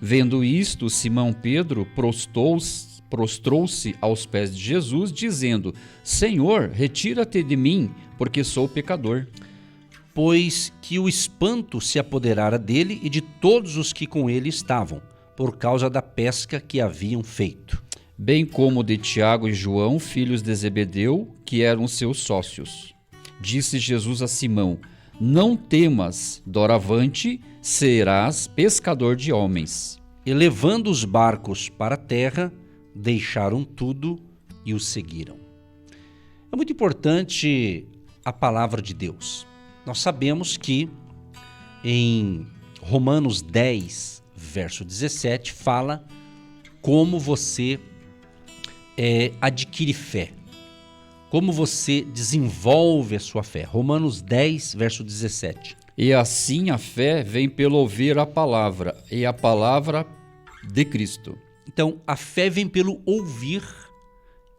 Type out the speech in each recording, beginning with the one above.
Vendo isto, Simão Pedro prostrou-se aos pés de Jesus, dizendo: Senhor, retira-te de mim, porque sou pecador. Pois que o espanto se apoderara dele e de todos os que com ele estavam, por causa da pesca que haviam feito. Bem como de Tiago e João, filhos de Zebedeu, que eram seus sócios. Disse Jesus a Simão: Não temas, doravante serás pescador de homens. E levando os barcos para a terra, deixaram tudo e o seguiram. É muito importante a palavra de Deus. Nós sabemos que em Romanos 10, verso 17, fala como você adquire fé, como você desenvolve a sua fé. Romanos 10, verso 17. E assim a fé vem pelo ouvir a palavra, e a palavra de Cristo. Então, a fé vem pelo ouvir,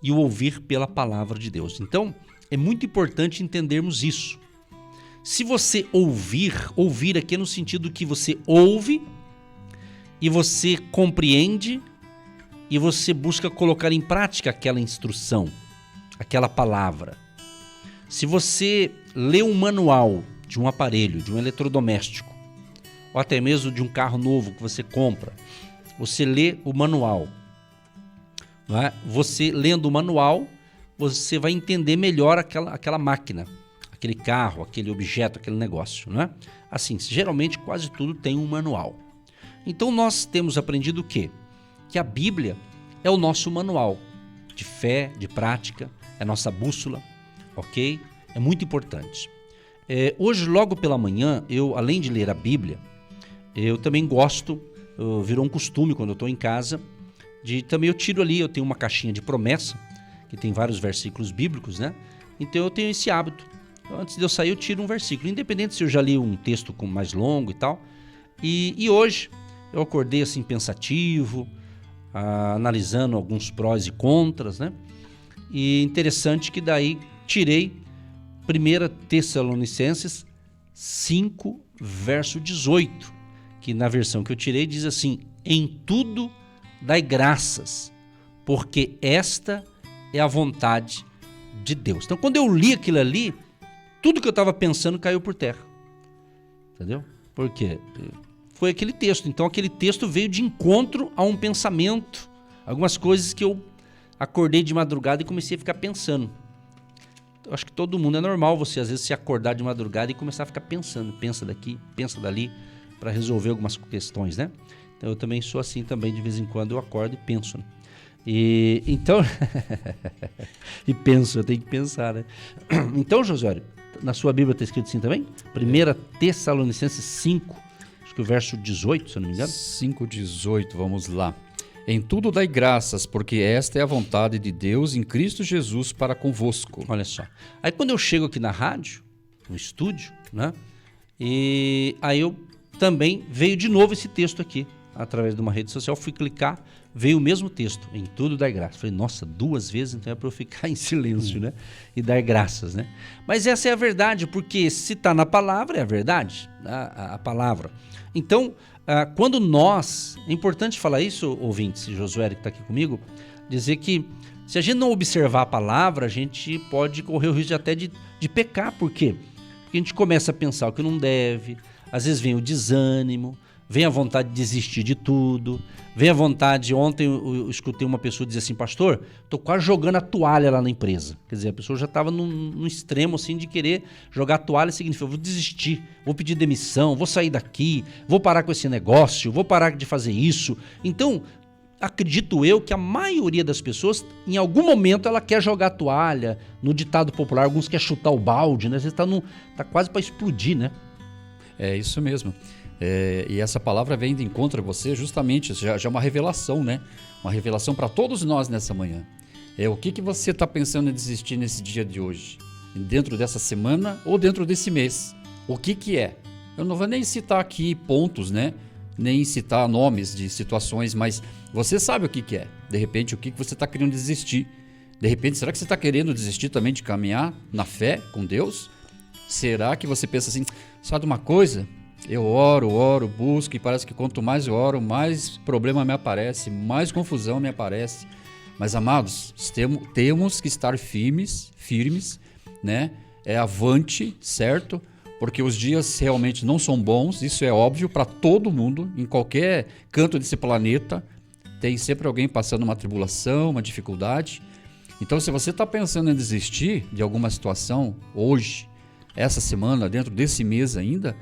e o ouvir pela palavra de Deus. Então, é muito importante entendermos isso. Se você ouvir aqui é no sentido que você ouve, e você compreende, e você busca colocar em prática aquela instrução, aquela palavra. Se você lê um manual de um aparelho, de um eletrodoméstico, ou até mesmo de um carro novo que você compra, você lê o manual, não é? Você lendo o manual, você vai entender melhor aquela máquina, aquele carro, aquele objeto, aquele negócio, não é? Assim, geralmente quase tudo tem um manual. Então nós temos aprendido o quê? Que a Bíblia é o nosso manual de fé, de prática, é a nossa bússola, ok? É muito importante. Hoje, logo pela manhã, eu, além de ler a Bíblia, eu também gosto, virou um costume quando eu estou em casa, eu tiro ali, eu tenho uma caixinha de promessa, que tem vários versículos bíblicos, né? Então eu tenho esse hábito. Então, antes de eu sair, eu tiro um versículo, independente se eu já li um texto mais longo e tal. E hoje eu acordei assim pensativo, analisando alguns prós e contras, né? E interessante que daí tirei 1 Tessalonicenses 5, verso 18, que na versão que eu tirei diz assim: em tudo dai graças, porque esta é a vontade de Deus. Então, quando eu li aquilo ali, tudo que eu estava pensando caiu por terra. Entendeu? Por quê? Foi aquele texto. Então, aquele texto veio de encontro a um pensamento, algumas coisas que eu acordei de madrugada e comecei a ficar pensando. Eu acho que todo mundo é normal você, às vezes, se acordar de madrugada e começar a ficar pensando. Pensa daqui, pensa dali, para resolver algumas questões, né? Então, eu também sou assim também, de vez em quando eu acordo e penso, né? Então, e penso, eu tenho que pensar, né? Então, Josué, na sua Bíblia está escrito assim também? 1 Tessalonicenses 5, acho que o verso 18, se eu não me engano. 5:18, vamos lá. Em tudo dai graças, porque esta é a vontade de Deus em Cristo Jesus para convosco. Olha só. Aí quando eu chego aqui na rádio, no estúdio, né? E aí eu também veio de novo esse texto aqui, através de uma rede social, fui clicar, veio o mesmo texto, em tudo dai graças. Falei, nossa, 2 vezes, então é para eu ficar em silêncio, né? E dar graças, né? Mas essa é a verdade, porque se está na palavra, é a verdade, a palavra. Então, quando nós, é importante falar isso, ouvintes, Josué que está aqui comigo, dizer que se a gente não observar a palavra, a gente pode correr o risco até de pecar. Por quê? Porque a gente começa a pensar o que não deve, às vezes vem o desânimo, vem a vontade de desistir de tudo, vem a vontade... Ontem eu escutei uma pessoa dizer assim, pastor, estou quase jogando a toalha lá na empresa. Quer dizer, a pessoa já estava num extremo assim de querer jogar a toalha, significa, vou desistir, vou pedir demissão, vou sair daqui, vou parar com esse negócio, vou parar de fazer isso. Então, acredito eu que a maioria das pessoas, em algum momento, ela quer jogar a toalha. No ditado popular, alguns querem chutar o balde, né? Às vezes tá quase para explodir, né? É isso mesmo. E essa palavra vem de encontro a você justamente, já é uma revelação, né? Uma revelação para todos nós nessa manhã. O que você está pensando em desistir nesse dia de hoje? Dentro dessa semana ou dentro desse mês? O que é? Eu não vou nem citar aqui pontos, né? Nem citar nomes de situações, mas você sabe o que é. De repente, o que você está querendo desistir? De repente, será que você está querendo desistir também de caminhar na fé com Deus? Será que você pensa assim, sabe uma coisa? Eu oro, busco, e parece que quanto mais eu oro, mais problema me aparece, mais confusão me aparece. Mas, amados, temos que estar firmes, né? Avante, certo? Porque os dias realmente não são bons, isso é óbvio para todo mundo, em qualquer canto desse planeta, tem sempre alguém passando uma tribulação, uma dificuldade. Então, se você está pensando em desistir de alguma situação hoje, essa semana, dentro desse mês ainda,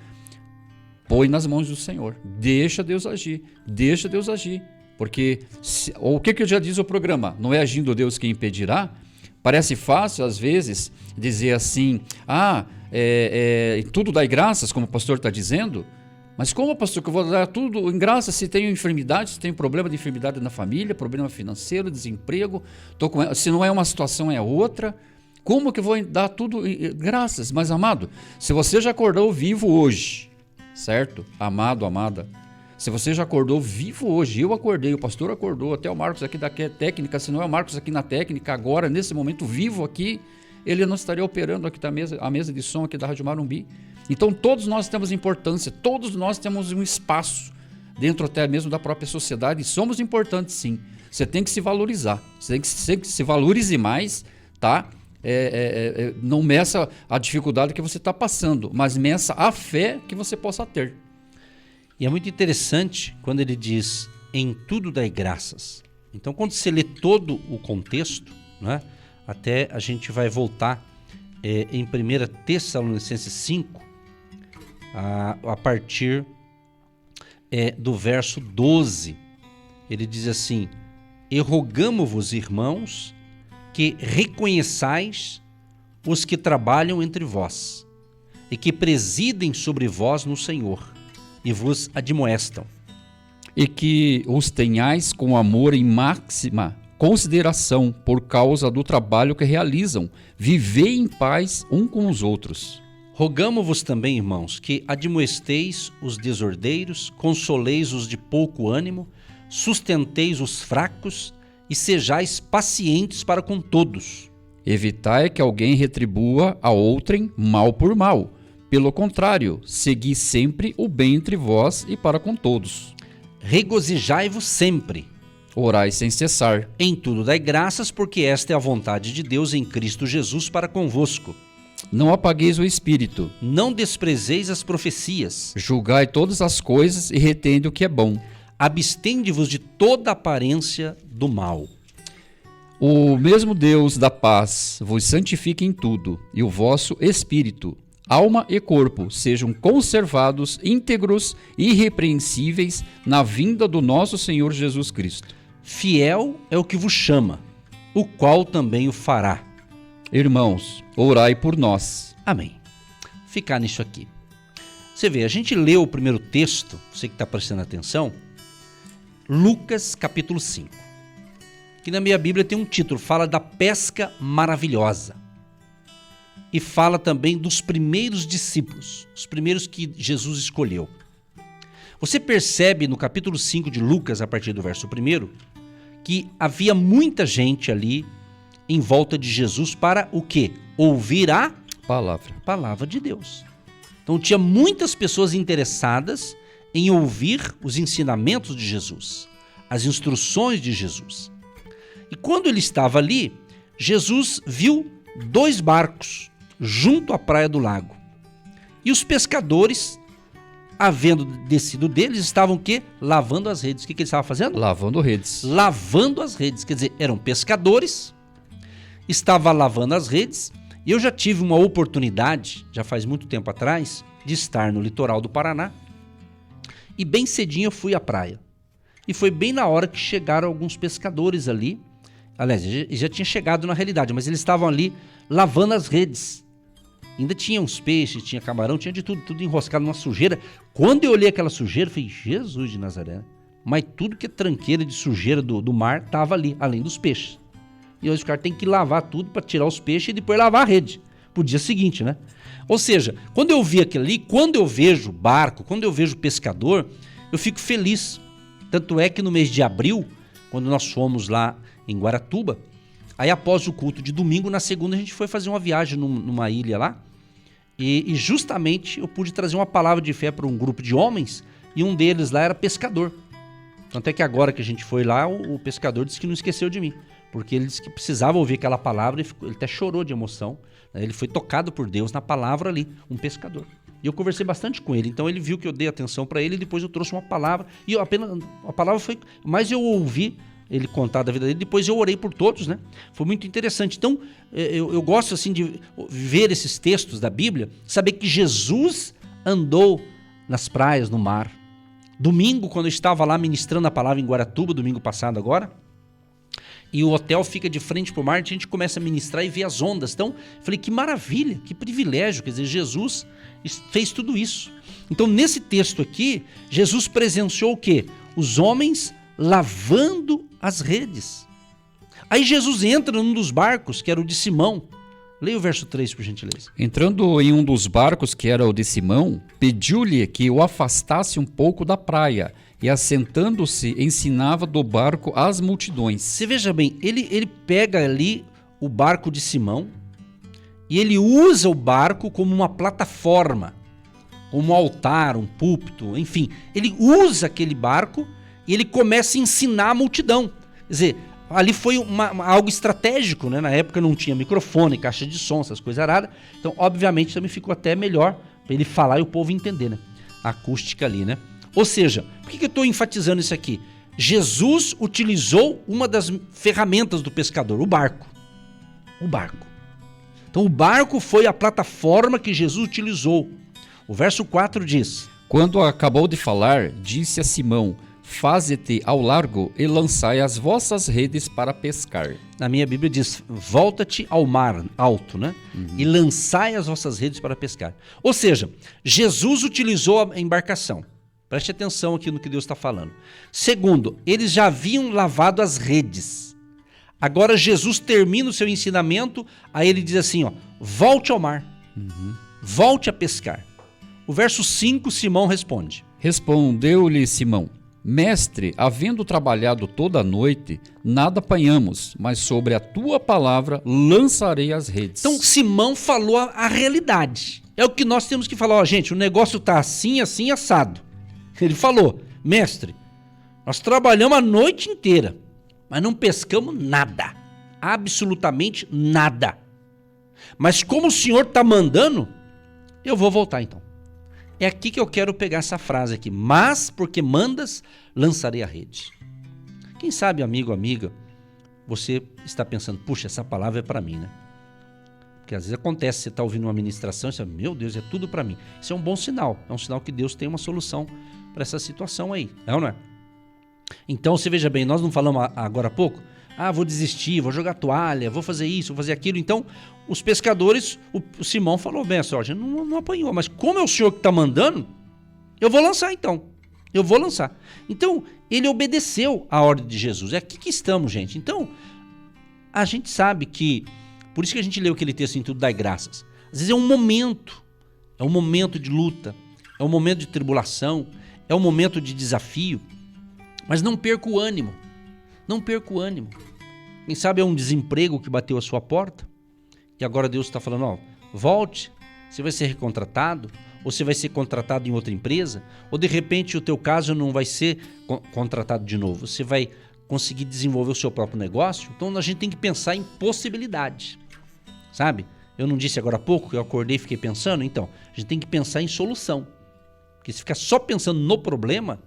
põe nas mãos do Senhor. Deixa Deus agir. Porque o que já diz o programa? Não é agindo Deus quem impedirá? Parece fácil, às vezes, dizer assim, tudo dai graças, como o pastor está dizendo. Mas como, pastor, que eu vou dar tudo em graça se tenho enfermidade, se tenho problema de enfermidade na família, problema financeiro, desemprego, se não é uma situação, é outra. Como que eu vou dar tudo graças? Mas, amado, se você já acordou vivo hoje, certo? Amado, amada, se você já acordou vivo hoje, eu acordei, o pastor acordou, até o Marcos aqui da técnica, se não é o Marcos aqui na técnica, agora, nesse momento vivo aqui, ele não estaria operando aqui a mesa de som aqui da Rádio Marumbi. Então todos nós temos importância, todos nós temos um espaço dentro até mesmo da própria sociedade e somos importantes sim. Você tem que se valorizar, você tem que se valorize mais, tá? Não meça a dificuldade que você está passando, mas meça a fé que você possa ter. E é muito interessante quando ele diz, em tudo dai graças. Então quando você lê todo o contexto, né, até a gente vai voltar em 1 Tessalonicenses 5, a partir do verso 12, ele diz assim, e rogamo-vos, irmãos, que reconheçais os que trabalham entre vós, e que presidem sobre vós no Senhor, e vos admoestam. E que os tenhais com amor em máxima consideração por causa do trabalho que realizam. Vivei em paz um com os outros. Rogamo-vos também, irmãos, que admoesteis os desordeiros, consoleis os de pouco ânimo, sustenteis os fracos e sejais pacientes para com todos. Evitai que alguém retribua a outrem mal por mal. Pelo contrário, segui sempre o bem entre vós e para com todos. Regozijai-vos sempre. Orai sem cessar. Em tudo dai graças, porque esta é a vontade de Deus em Cristo Jesus para convosco. Não apagueis o espírito. Não desprezeis as profecias. Julgai todas as coisas e retende o que é bom. Abstende-vos de toda aparência do mal. O mesmo Deus da paz vos santifique em tudo, e o vosso espírito, alma e corpo sejam conservados íntegros e irrepreensíveis na vinda do nosso Senhor Jesus Cristo. Fiel é o que vos chama, o qual também o fará. Irmãos, orai por nós. Amém. Ficar nisso aqui. Você vê, a gente leu o primeiro texto, você que está prestando atenção, Lucas capítulo 5, que na minha Bíblia tem um título, fala da pesca maravilhosa. E fala também dos primeiros discípulos, os primeiros que Jesus escolheu. Você percebe no capítulo 5 de Lucas, a partir do verso 1, que havia muita gente ali em volta de Jesus para o quê? Ouvir a palavra de Deus. Então tinha muitas pessoas interessadas em ouvir os ensinamentos de Jesus, as instruções de Jesus. E quando ele estava ali, Jesus viu 2 barcos junto à praia do lago. E os pescadores, havendo descido deles, estavam o quê? Lavando as redes. O que eles estavam fazendo? Lavando redes. Lavando as redes. Quer dizer, eram pescadores, estavam lavando as redes. E eu já tive uma oportunidade, já faz muito tempo atrás, de estar no litoral do Paraná. E bem cedinho eu fui à praia. E foi bem na hora que chegaram alguns pescadores ali. Aliás, já tinha chegado na realidade, mas eles estavam ali lavando as redes. Ainda tinha uns peixes, tinha camarão, tinha de tudo, tudo enroscado numa sujeira. Quando eu olhei aquela sujeira, eu falei, Jesus de Nazaré. Mas tudo que é tranqueira de sujeira do mar estava ali, além dos peixes. E hoje o cara tem que lavar tudo para tirar os peixes e depois lavar a rede, pro dia seguinte, né? Ou seja, quando eu vi aquilo ali, quando eu vejo barco, quando eu vejo pescador, eu fico feliz. Tanto é que no mês de abril, quando nós fomos lá em Guaratuba, aí após o culto de domingo, na segunda a gente foi fazer uma viagem numa ilha lá, E justamente eu pude trazer uma palavra de fé para um grupo de homens, e um deles lá era pescador. Tanto é que agora que a gente foi lá, o pescador disse que não esqueceu de mim, porque ele disse que precisava ouvir aquela palavra, ele até chorou de emoção, né? Ele foi tocado por Deus na palavra ali, um pescador. E eu conversei bastante com ele, então ele viu que eu dei atenção para ele, e depois eu trouxe uma palavra, e a palavra foi, mas eu ouvi ele contar da vida dele, depois eu orei por todos, né? Foi muito interessante. Então, eu gosto assim de ver esses textos da Bíblia, saber que Jesus andou nas praias, no mar. Domingo, quando eu estava lá ministrando a palavra em Guaratuba, domingo passado agora, e o hotel fica de frente para o mar, a gente começa a ministrar e ver as ondas. Então, eu falei, que maravilha, que privilégio, quer dizer, Jesus fez tudo isso. Então, nesse texto aqui, Jesus presenciou o quê? Os homens lavando as redes. Aí Jesus entra num dos barcos, que era o de Simão. Leia o verso 3, por gentileza. Entrando em um dos barcos, que era o de Simão, pediu-lhe que o afastasse um pouco da praia, e assentando-se, ensinava do barco as multidões. Você veja bem, ele pega ali o barco de Simão, e ele usa o barco como uma plataforma, como um altar, um púlpito, enfim. Ele usa aquele barco e ele começa a ensinar a multidão. Quer dizer, ali foi algo estratégico, né? Na época não tinha microfone, caixa de som, essas coisas aradas. Então, obviamente, também ficou até melhor para ele falar e o povo entender, né? A acústica ali, né? Ou seja, por que eu estou enfatizando isso aqui? Jesus utilizou uma das ferramentas do pescador, o barco. O barco. Então, o barco foi a plataforma que Jesus utilizou. O verso 4 diz: Quando acabou de falar, disse a Simão: Faze-te ao largo e lançai as vossas redes para pescar. Na minha Bíblia diz: volta-te ao mar alto, né? E lançai as vossas redes para pescar. Ou seja, Jesus utilizou a embarcação. Preste atenção aqui no que Deus está falando. Segundo, eles já haviam lavado as redes. Agora Jesus termina o seu ensinamento, aí ele diz assim, ó, volte ao mar, volte a pescar. O verso 5, Simão responde. Respondeu-lhe Simão: Mestre, havendo trabalhado toda a noite, nada apanhamos, mas sobre a tua palavra lançarei as redes. Então Simão falou a realidade. É o que nós temos que falar. Ó, gente, o negócio está assim, assim, assado. Ele falou: mestre, nós trabalhamos a noite inteira, mas não pescamos nada. Absolutamente nada. Mas como o senhor está mandando, eu vou voltar então. É aqui que eu quero pegar essa frase aqui. Mas, porque mandas, lançarei a rede. Quem sabe, amigo, amiga, você está pensando, puxa, essa palavra é para mim, né? Porque às vezes acontece, você está ouvindo uma ministração e você fala, meu Deus, é tudo para mim. Isso é um bom sinal. É um sinal que Deus tem uma solução para essa situação aí. É ou não é? Então, você veja bem, nós não falamos agora há pouco? Ah, vou desistir, vou jogar toalha, vou fazer isso, vou fazer aquilo. Então, os pescadores, o Simão falou, bem, a gente não apanhou, mas como é o senhor que está mandando, eu vou lançar então. Eu vou lançar. Então, ele obedeceu a ordem de Jesus. É aqui que estamos, gente. Então, a gente sabe que, por isso que a gente leu aquele texto em Tudo Dai Graças. Às vezes é um momento de luta, é um momento de tribulação, é um momento de desafio, mas não perca o ânimo. Não perca o ânimo. Quem sabe é um desemprego que bateu a sua porta e agora Deus está falando, ó, volte, você vai ser recontratado, ou você vai ser contratado em outra empresa, ou de repente o teu caso não vai ser contratado de novo, você vai conseguir desenvolver o seu próprio negócio. Então a gente tem que pensar em possibilidade, sabe? Eu não disse agora há pouco que eu acordei e fiquei pensando? Então, a gente tem que pensar em solução, porque se ficar só pensando no problema,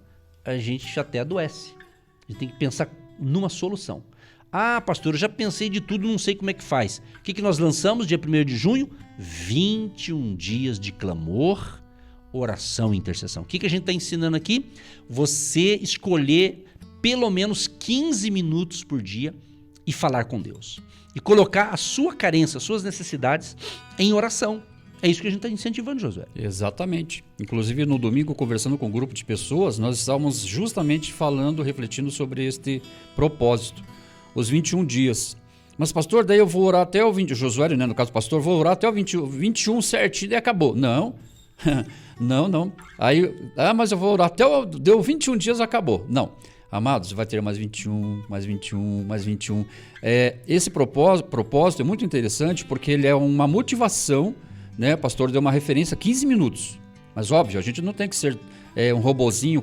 a gente até adoece. A gente tem que pensar numa solução. Ah, pastor, eu já pensei de tudo, não sei como é que faz. O que nós lançamos dia 1º de junho? 21 dias de clamor, oração e intercessão. O que a gente está ensinando aqui? Você escolher pelo menos 15 minutos por dia e falar com Deus. E colocar a sua carência, as suas necessidades em oração. É isso que a gente está incentivando, Josué. Exatamente. Inclusive, no domingo, conversando com um grupo de pessoas, nós estávamos justamente falando, refletindo sobre este propósito, os 21 dias. Mas, pastor, daí eu vou orar até o 20... Josué, né, no caso, pastor, vou orar até o 21 certinho e acabou. Não, não. Aí, mas eu vou orar até o... Deu 21 dias, acabou. Não. Amados, vai ter mais 21, mais 21, mais 21. Esse propósito é muito interessante porque ele é uma motivação né? O pastor deu uma referência, 15 minutos. Mas óbvio, a gente não tem que ser um robozinho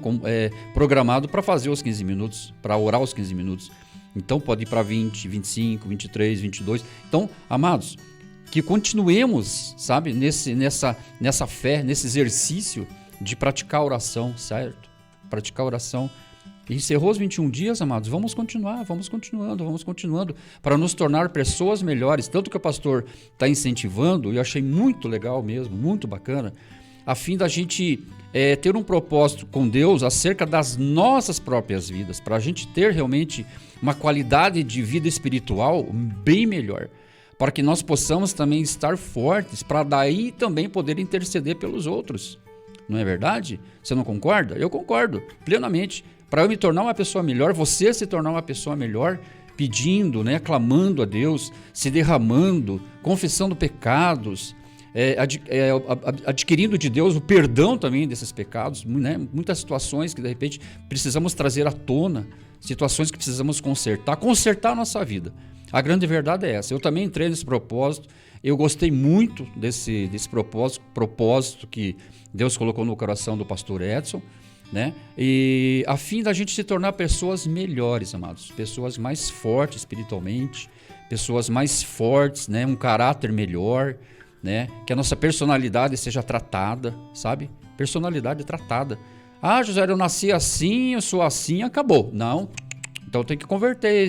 programado para fazer os 15 minutos, para orar os 15 minutos. Então pode ir para 20, 25, 23, 22. Então, amados, que continuemos, sabe, nessa fé, nesse exercício de praticar a oração, certo? Praticar a oração. Encerrou os 21 dias, amados, vamos continuando, para nos tornar pessoas melhores. Tanto que o pastor está incentivando, e eu achei muito legal mesmo, muito bacana, a fim da gente ter um propósito com Deus acerca das nossas próprias vidas, para a gente ter realmente uma qualidade de vida espiritual bem melhor, para que nós possamos também estar fortes, para daí também poder interceder pelos outros. Não é verdade? Você não concorda? Eu concordo plenamente. Para eu me tornar uma pessoa melhor, você se tornar uma pessoa melhor, pedindo, né, clamando a Deus, se derramando, confessando pecados, adquirindo de Deus o perdão também desses pecados, né? Muitas situações que de repente precisamos trazer à tona, situações que precisamos consertar a nossa vida. A grande verdade é essa. Eu também entrei nesse propósito, eu gostei muito desse propósito que Deus colocou no coração do pastor Edson, né? E a fim da gente se tornar pessoas melhores, amados, pessoas mais fortes espiritualmente, pessoas mais fortes, né? Um caráter melhor, né? Que a nossa personalidade seja tratada, sabe? Personalidade tratada. Ah, José, eu nasci assim, eu sou assim, acabou. Não. Então tem que converter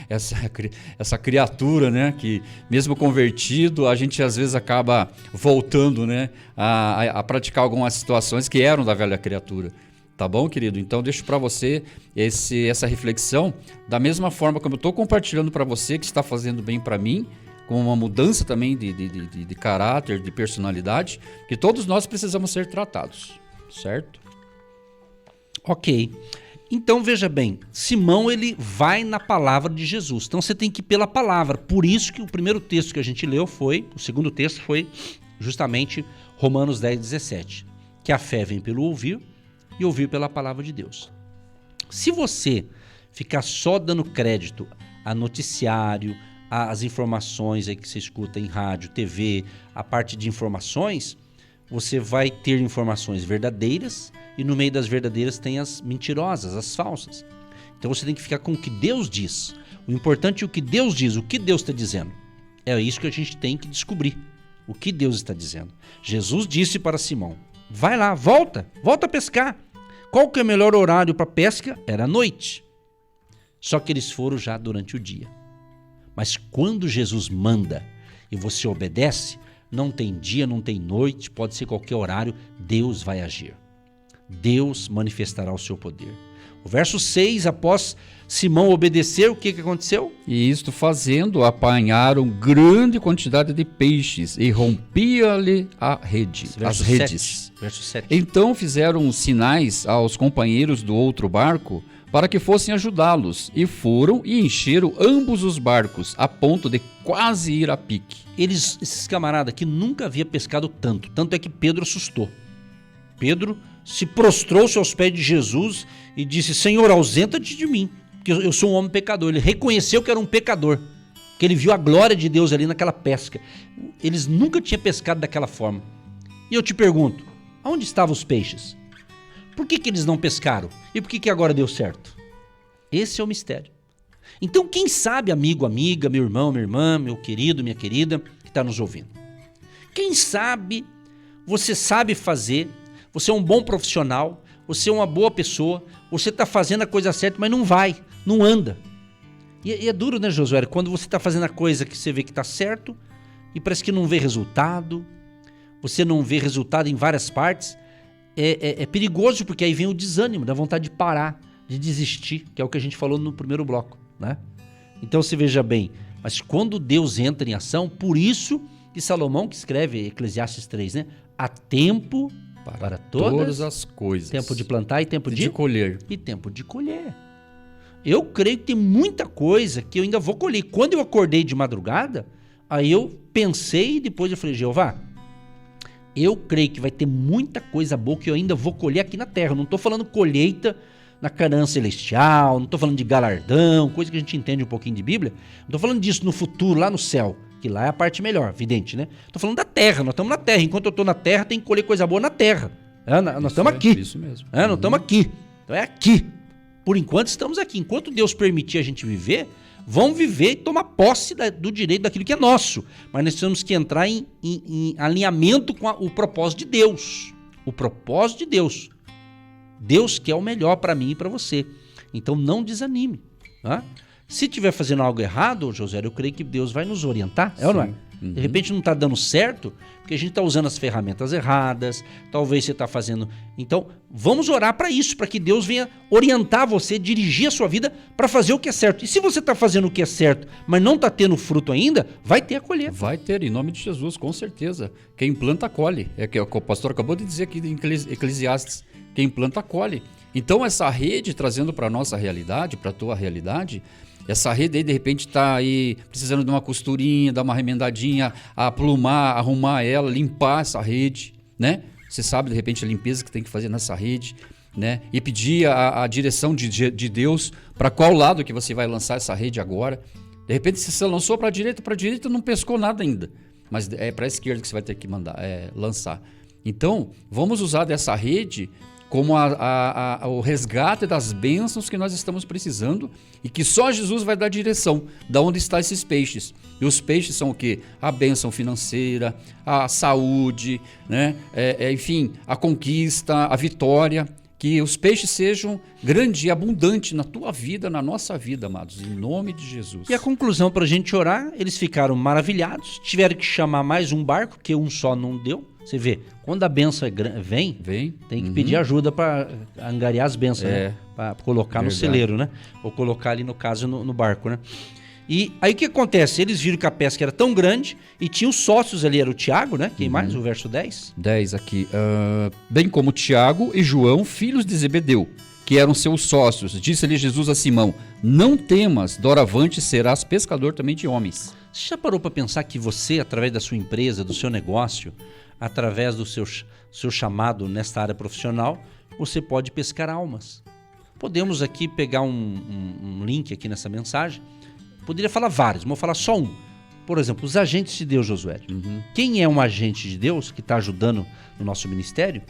essa criatura, né? Que mesmo convertido, a gente às vezes acaba voltando, né? A praticar algumas situações que eram da velha criatura. Tá bom, querido? Então deixo para você essa reflexão, da mesma forma como eu estou compartilhando para você, que está fazendo bem para mim, com uma mudança também de caráter, de personalidade, que todos nós precisamos ser tratados, certo? Ok. Então, veja bem, Simão, ele vai na palavra de Jesus. Então, você tem que ir pela palavra. Por isso que o primeiro texto que a gente leu o segundo texto foi justamente Romanos 10, 17. Que a fé vem pelo ouvir e ouvir pela palavra de Deus. Se você ficar só dando crédito a noticiário, as informações aí que você escuta em rádio, TV, a parte de informações, você vai ter informações verdadeiras e no meio das verdadeiras tem as mentirosas, as falsas. Então você tem que ficar com o que Deus diz. O importante é o que Deus diz, o que Deus está dizendo. É isso que a gente tem que descobrir, o que Deus está dizendo. Jesus disse para Simão, vai lá, volta a pescar. Qual que é o melhor horário para pesca? Era à noite. Só que eles foram já durante o dia. Mas quando Jesus manda e você obedece, não tem dia, não tem noite, pode ser qualquer horário, Deus vai agir. Deus manifestará o seu poder. O verso 6, após Simão obedecer, o que aconteceu? E isto fazendo, apanharam grande quantidade de peixes e rompia-lhe as redes. Verso 7. Então fizeram sinais aos companheiros do outro barco para que fossem ajudá-los, e foram e encheram ambos os barcos, a ponto de quase ir a pique. Esses camaradas aqui nunca havia pescado tanto é que Pedro assustou. Pedro se prostrou-se aos pés de Jesus e disse, Senhor, ausenta-te de mim, porque eu sou um homem pecador. Ele reconheceu que era um pecador, que ele viu a glória de Deus ali naquela pesca. Eles nunca tinham pescado daquela forma. E eu te pergunto, aonde estavam os peixes? Por que eles não pescaram? E por que agora deu certo? Esse é o mistério. Então, quem sabe, amigo, amiga, meu irmão, minha irmã, meu querido, minha querida, que está nos ouvindo. Quem sabe, você sabe fazer, você é um bom profissional, você é uma boa pessoa, você está fazendo a coisa certa, mas não anda. E é duro, né, Josué? Quando você está fazendo a coisa que você vê que está certo e parece que não vê resultado, você não vê resultado em várias partes, é perigoso, porque aí vem o desânimo, da vontade de parar, de desistir, que é o que a gente falou no primeiro bloco, né? Então você veja bem, mas quando Deus entra em ação, por isso que Salomão, que escreve Eclesiastes 3, né? Há tempo para todas as coisas. Tempo de plantar e tempo de colher. E tempo de colher. Eu creio que tem muita coisa que eu ainda vou colher. Quando eu acordei de madrugada, aí eu pensei e depois eu falei, Jeová, eu creio que vai ter muita coisa boa que eu ainda vou colher aqui na terra. Eu não estou falando colheita na Canaã celestial, não estou falando de galardão, coisa que a gente entende um pouquinho de Bíblia. Não estou falando disso no futuro, lá no céu, que lá é a parte melhor, evidente, né? Tô falando da terra, nós estamos na terra. Enquanto eu tô na terra, tem que colher coisa boa na terra. Nós estamos aqui. Isso mesmo. Nós estamos aqui. Então é aqui. Por enquanto estamos aqui. Enquanto Deus permitir a gente viver, vamos viver e tomar posse do direito daquilo que é nosso. Mas nós temos que entrar em alinhamento com o propósito de Deus. O propósito de Deus. Deus quer o melhor para mim e para você. Então não desanime. Tá? Se estiver fazendo algo errado, José, eu creio que Deus vai nos orientar. É ou não é? De repente não está dando certo, porque a gente está usando as ferramentas erradas, talvez você está fazendo... Então, vamos orar para isso, para que Deus venha orientar você, dirigir a sua vida para fazer o que é certo. E se você está fazendo o que é certo, mas não está tendo fruto ainda, vai ter a colheita. Vai ter, em nome de Jesus, com certeza. Quem planta, colhe. É que o pastor acabou de dizer aqui em Eclesiastes. Quem planta, colhe. Então, essa rede, trazendo para a nossa realidade, para a tua realidade... Essa rede aí, de repente, está aí precisando de uma costurinha, dar uma remendadinha, aplumar, arrumar ela, limpar essa rede, né? Você sabe, de repente, a limpeza que tem que fazer nessa rede, né? E pedir a direção de Deus para qual lado que você vai lançar essa rede agora. De repente, se você lançou para a direita, não pescou nada ainda. Mas é para a esquerda que você vai ter que lançar. Então, vamos usar dessa rede como o resgate das bênçãos que nós estamos precisando e que só Jesus vai dar direção de onde estão esses peixes. E os peixes são o quê? A bênção financeira, a saúde, né? Enfim, a conquista, a vitória. Que os peixes sejam grande e abundante na tua vida, na nossa vida, amados, em nome de Jesus. E a conclusão para a gente orar, eles ficaram maravilhados, tiveram que chamar mais um barco, que um só não deu. Você vê, quando a benção vem, tem que pedir ajuda para angariar as bênçãos, né? Para colocar no celeiro, né? Ou colocar ali, no caso, no barco, né? E aí o que acontece? Eles viram que a pesca era tão grande e tinham sócios ali, era o Tiago, né? Quem mais? O verso 10? 10 aqui. Bem como Tiago e João, filhos de Zebedeu, que eram seus sócios. Disse-lhe Jesus a Simão, não temas, doravante serás pescador também de homens. Você já parou para pensar que você, através da sua empresa, do seu negócio, através do seu chamado nesta área profissional, você pode pescar almas? Podemos aqui pegar um link aqui nessa mensagem. Poderia falar vários, mas vou falar só um. Por exemplo, os agentes de Deus, Josué. Quem é um agente de Deus que está ajudando no nosso ministério?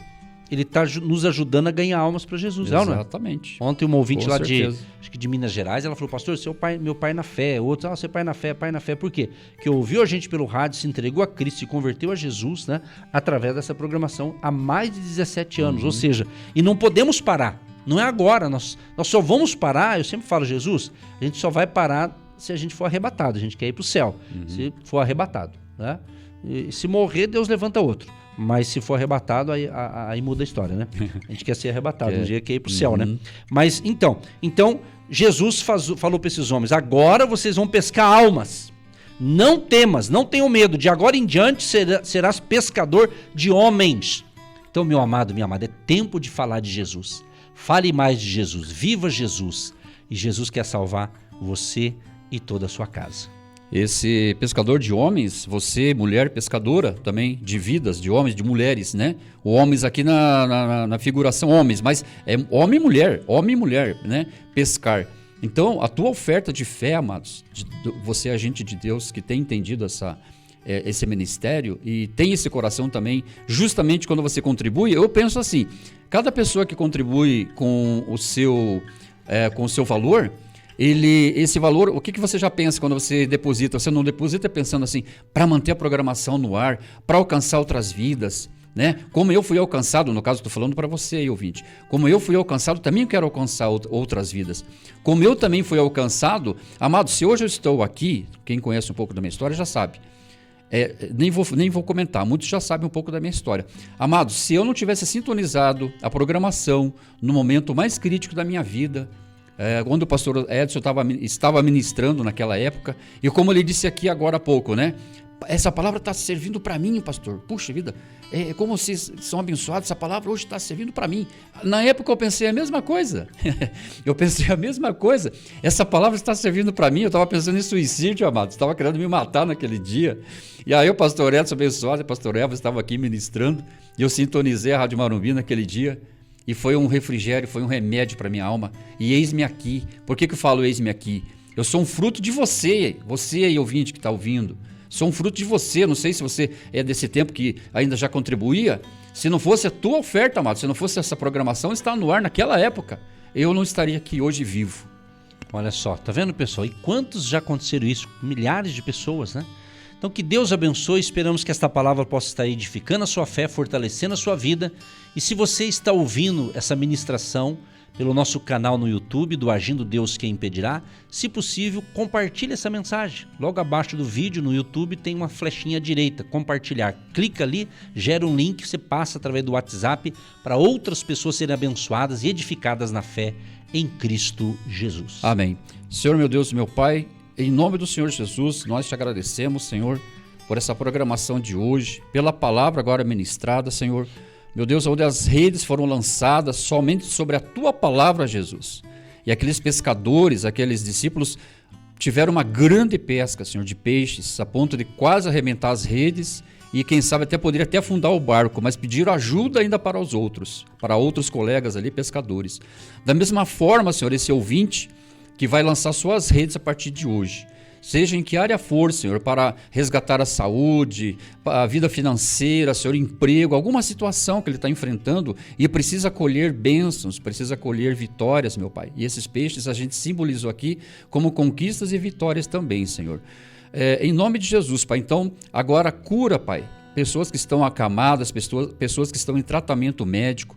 Ele está nos ajudando a ganhar almas para Jesus. Exatamente. Ontem uma ouvinte lá acho que de Minas Gerais, ela falou, pastor, meu pai na fé. Outro, seu pai na fé, pai na fé. Por quê? Porque ouviu a gente pelo rádio, se entregou a Cristo, se converteu a Jesus, né? Através dessa programação há mais de 17 anos. Ou seja, e não podemos parar. Não é agora. Nós só vamos parar, eu sempre falo, Jesus, a gente só vai parar se a gente for arrebatado. A gente quer ir para o céu, se for arrebatado, né? E se morrer, Deus levanta outro. Mas se for arrebatado, aí muda a história, né? A gente quer ser arrebatado, um dia quer ir para o céu, né? Mas então Jesus falou para esses homens, agora vocês vão pescar almas. Não temas, não tenham medo, de agora em diante serás pescador de homens. Então, meu amado, minha amada, é tempo de falar de Jesus. Fale mais de Jesus, viva Jesus. E Jesus quer salvar você e toda a sua casa. Esse pescador de homens, você, mulher pescadora também, de vidas, de homens, de mulheres, né? O homens aqui na figuração homens, mas é homem e mulher, né? Pescar. Então, a tua oferta de fé, amados, você é agente de Deus que tem entendido esse ministério e tem esse coração também, justamente quando você contribui, eu penso assim, cada pessoa que contribui com o seu valor, esse valor, o que você já pensa quando você deposita? Você não deposita pensando assim, para manter a programação no ar, para alcançar outras vidas, né? Como eu fui alcançado, no caso estou falando para você, ouvinte, como eu fui alcançado, também eu quero alcançar outras vidas. Como eu também fui alcançado, amado, se hoje eu estou aqui, quem conhece um pouco da minha história já sabe, nem vou comentar, muitos já sabem um pouco da minha história. Amados, se eu não tivesse sintonizado a programação no momento mais crítico da minha vida, quando o pastor Edson estava ministrando naquela época, e como ele disse aqui agora há pouco, né? Essa palavra está servindo para mim, pastor. Puxa vida, como vocês são abençoados, essa palavra hoje está servindo para mim. Na época eu pensei a mesma coisa. Essa palavra está servindo para mim. Eu estava pensando em suicídio, amado. Estava querendo me matar naquele dia. E aí o pastor Edson abençoado, e o pastor Eva estava aqui ministrando, e eu sintonizei a Rádio Marumbi naquele dia. E foi um refrigério, foi um remédio para minha alma. E eis-me aqui. Por que eu falo eis-me aqui? Eu sou um fruto de você aí, ouvinte que está ouvindo. são fruto de você. Não sei se você é desse tempo que ainda já contribuía. Se não fosse a tua oferta, amado, se não fosse essa programação, está no ar naquela época, eu não estaria aqui hoje vivo. Olha só, tá vendo, pessoal? E quantos já aconteceram isso? Milhares de pessoas, né? Então que Deus abençoe, esperamos que esta palavra possa estar edificando a sua fé, fortalecendo a sua vida. E se você está ouvindo essa ministração pelo nosso canal no YouTube, do Agindo Deus Quem Impedirá, se possível, compartilhe essa mensagem. Logo abaixo do vídeo no YouTube tem uma flechinha à direita, compartilhar. Clica ali, gera um link, você passa através do WhatsApp para outras pessoas serem abençoadas e edificadas na fé em Cristo Jesus. Amém. Senhor, meu Deus e meu Pai, em nome do Senhor Jesus, nós te agradecemos, Senhor, por essa programação de hoje, pela palavra agora ministrada, Senhor. Meu Deus, onde as redes foram lançadas somente sobre a tua palavra, Jesus. E aqueles pescadores, aqueles discípulos, tiveram uma grande pesca, Senhor, de peixes, a ponto de quase arrebentar as redes e, quem sabe, até poderia até afundar o barco, mas pediram ajuda ainda para os outros, para outros colegas ali, pescadores. Da mesma forma, Senhor, esse ouvinte que vai lançar suas redes a partir de hoje, seja em que área for, Senhor, para resgatar a saúde, a vida financeira, Senhor, emprego, alguma situação que ele está enfrentando e precisa colher bênçãos, precisa colher vitórias, meu Pai. E esses peixes a gente simbolizou aqui como conquistas e vitórias também, Senhor. Em nome de Jesus, Pai. Então, agora cura, Pai, pessoas que estão acamadas, pessoas que estão em tratamento médico.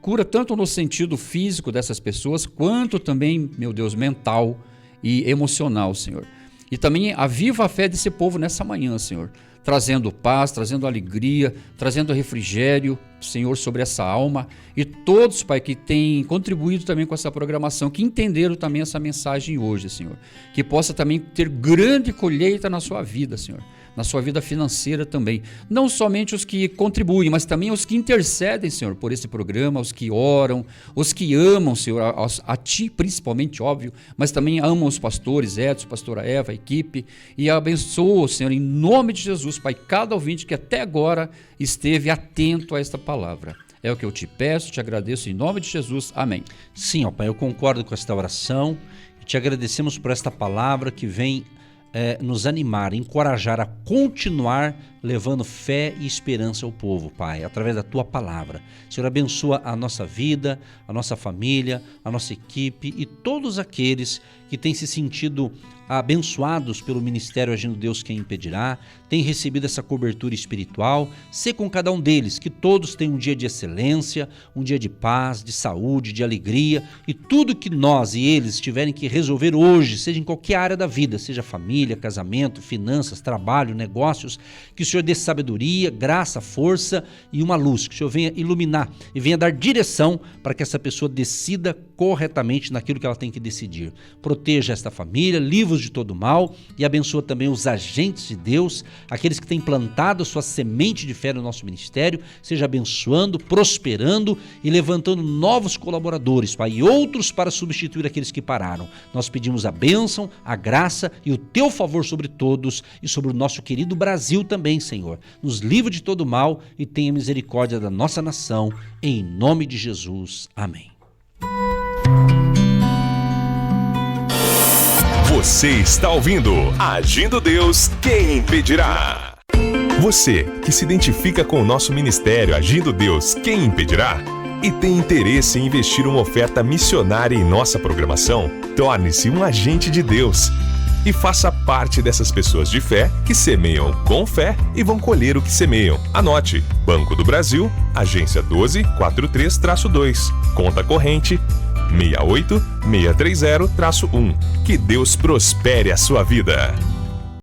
Cura tanto no sentido físico dessas pessoas, quanto também, meu Deus, mental e emocional, Senhor. E também aviva a fé desse povo nessa manhã, Senhor, trazendo paz, trazendo alegria, trazendo refrigério, Senhor, sobre essa alma. E todos, Pai, que têm contribuído também com essa programação, que entenderam também essa mensagem hoje, Senhor, que possa também ter grande colheita na sua vida, Senhor, na sua vida financeira também. Não somente os que contribuem, mas também os que intercedem, Senhor, por esse programa, os que oram, os que amam, Senhor, a Ti principalmente, óbvio, mas também amam os pastores, Edson, pastora Eva, a equipe, e abençoa, Senhor, em nome de Jesus, Pai, cada ouvinte que até agora esteve atento a esta palavra. É o que eu te peço, te agradeço em nome de Jesus. Amém. Sim, ó Pai, eu concordo com esta oração e te agradecemos por esta palavra que vem nos animar, encorajar a continuar levando fé e esperança ao povo, Pai, através da Tua palavra. Senhor, abençoa a nossa vida, a nossa família, a nossa equipe e todos aqueles que têm se sentido abençoados pelo Ministério Agindo Deus Quem Impedirá, têm recebido essa cobertura espiritual. Sê com cada um deles, que todos tenham um dia de excelência, um dia de paz, de saúde, de alegria, e tudo que nós e eles tiverem que resolver hoje, seja em qualquer área da vida, seja família, casamento, finanças, trabalho, negócios, que o Senhor dê sabedoria, graça, força e uma luz, que o Senhor venha iluminar e venha dar direção para que essa pessoa decida corretamente naquilo que ela tem que decidir. Proteja esta família, livre-os de todo mal e abençoa também os agentes de Deus, aqueles que têm plantado a sua semente de fé no nosso ministério, seja abençoando, prosperando e levantando novos colaboradores, Pai, e outros para substituir aqueles que pararam. Nós pedimos a bênção, a graça e o Teu favor sobre todos e sobre o nosso querido Brasil também, Senhor. Nos livre de todo mal e tenha misericórdia da nossa nação, em nome de Jesus. Amém. Você está ouvindo Agindo Deus, Quem Impedirá? Você que se identifica com o nosso ministério Agindo Deus, Quem Impedirá? E tem interesse em investir uma oferta missionária em nossa programação? Torne-se um agente de Deus e faça parte dessas pessoas de fé que semeiam com fé e vão colher o que semeiam. Anote: Banco do Brasil, agência 1243-2, conta corrente 68630-1. Que Deus prospere a sua vida.